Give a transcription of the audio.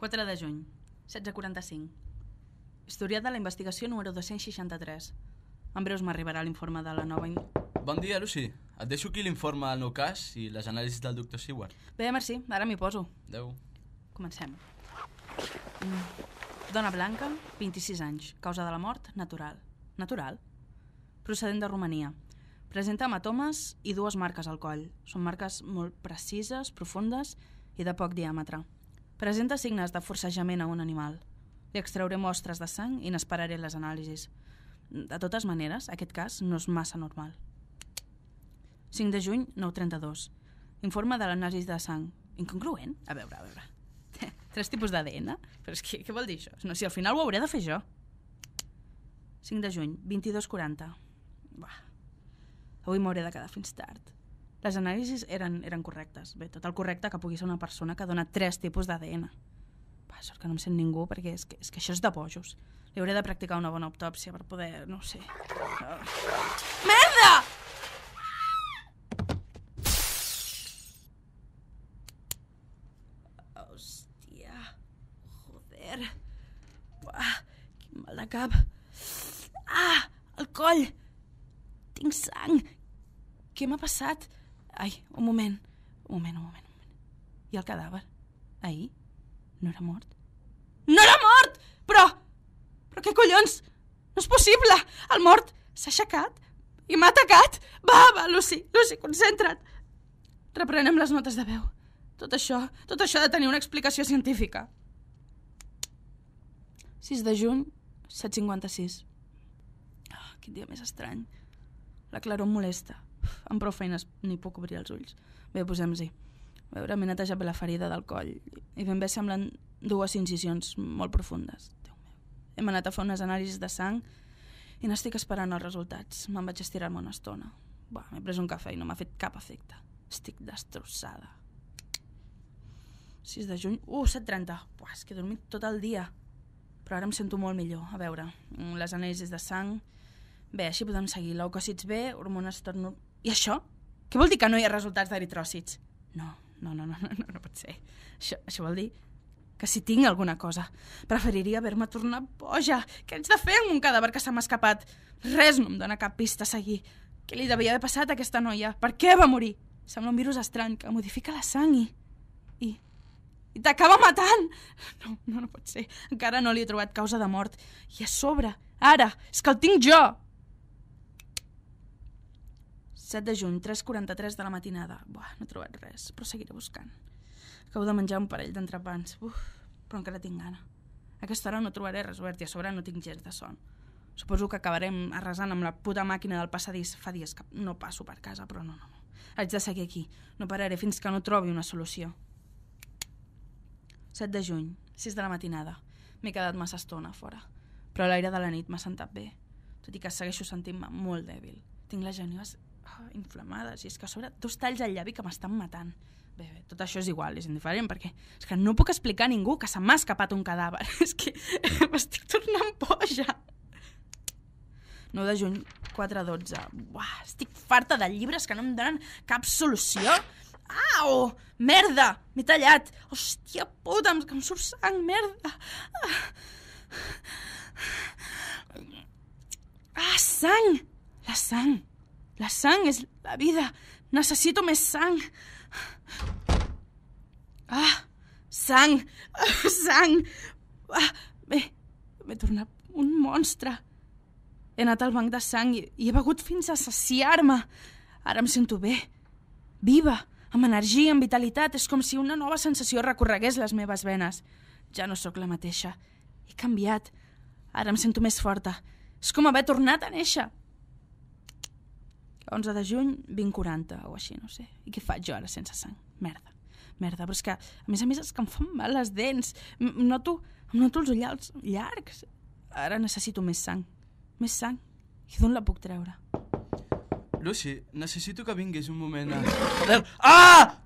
4 de juny, 16:45. Historiat de la investigació número 263. En breus m'arribarà l'informe de la nova... Bon dia, Lucy. Et deixo aquí l'informe del meu cas i les anàlisis del Dr. Seward. Bé, merci. Ara m'hi poso. Adéu. Comencem. Dona blanca, 26 anys. Causa de la mort, natural. Natural? Procedent de Romania. Presenta hematomes i 2 marques al coll. Són marques molt precises, profundes i de poc diàmetre. Presenta signes de forcejament a un animal. Li extrauré mostres de sang i n'esperaré les anàlisis. De totes maneres, aquest cas no és massa normal. 5 de juny, 9:32. Informe de l'anàlisi de sang. Incongruent? A veure. 3 tipus d'ADN? Però és que, què vol dir això? No, si al final ho hauré de fer jo. 5 de juny, 22:40. Avui m'hauré de quedar fins tard. Les anàlisis eren correctes. Bé, tot el correcte que pugui ser una persona que dona 3 tipus d'ADN. Sort que no em sent ningú, perquè és que això és de bojos. Li hauré de practicar una bona autòpsia per poder, no sé... Merda! Hòstia, joder. Quin mal de cap. El coll! Tinc sang! Què m'ha passat? Ai, un moment. I el cadàver? Ahir? No era mort? No era mort! Però què collons? No és possible! El mort s'ha aixecat i m'ha atacat! Va, Lucy, concentra't! Reprenem les notes de veu. Tot això ha de tenir una explicació científica. 6 de juny, 7:56. Quin dia més estrany. La claror em molesta. Amb prou feines ni puc obrir els ulls. Bé, posem-s'hi. A veure, m'he netejat bé la ferida del coll i ben bé semblen 2 incisions molt profundes. Déu meu. Hem anat a fer unes anàlisis de sang i n'estic esperant els resultats. Me'n vaig estirar-me una estona. M'he pres un cafè i no m'ha fet cap efecte. Estic destrossada. 6 de juny... 7:30. És que he dormit tot el dia. Però ara em sento molt millor. A veure, les anàlisis de sang... Bé, així podem seguir. Leucòcits B, hormones torno... I això? Què vol dir que no hi ha resultats d'eritròcits? No pot ser. Això vol dir que si tinc alguna cosa. Preferiria haver-me tornat boja. Què haig de fer amb un cadàver que se m'ha escapat? Res no em dóna cap pista a seguir. Què li devia haver passat a aquesta noia? Per què va morir? Sembla un virus estrany que modifica la sang i t'acaba matant. No pot ser. Encara no li he trobat causa de mort. I a sobre, ara, és que el tinc jo. 7 de juny, 3:43 de la matinada. No he trobat res, però seguiré buscant. Acabo de menjar un parell d'entrepans. Però encara tinc gana. A aquesta hora no trobaré res obert i a sobre no tinc gens de son. Suposo que acabarem arrasant amb la puta màquina del passadís. Fa dies que no passo per casa, però no. Haig de seguir aquí. No pararé fins que no trobi una solució. 7 de juny, 6 de la matinada. M'he quedat massa estona fora. Però l'aire de la nit m'ha sentat bé, tot i que segueixo sentint-me molt dèbil. Tinc les genives inflamades i és que a sobre 2 talls al llavi que m'estan matant. Bé, tot això és igual, és indiferent, perquè és que no puc explicar a ningú que se m'ha escapat un cadàver. És que m'estic tornant boja. 9 de juny, 4:12. Estic farta de llibres que no em donen cap solució. Au! Merda! M'he tallat! Hòstia puta, que em surt sang, merda! Sang! La sang és la vida. Necessito més sang. Sang! Bé, m'he tornat un monstre. He anat al banc de sang i he begut fins a saciar-me. Ara em sento bé, viva, amb energia, amb vitalitat. És com si una nova sensació recorregués les meves venes. Ja no sóc la mateixa. He canviat. Ara em sento més forta. És com haver tornat a néixer. 11 de juny, 20:40 o així, no sé. I què faig jo ara sense sang? Merda, però és que, a més, és que em fan mal les dents. Em noto els ullals llargs. Ara necessito més sang. I d'on la puc treure? Lucy, necessito que vinguis un moment a...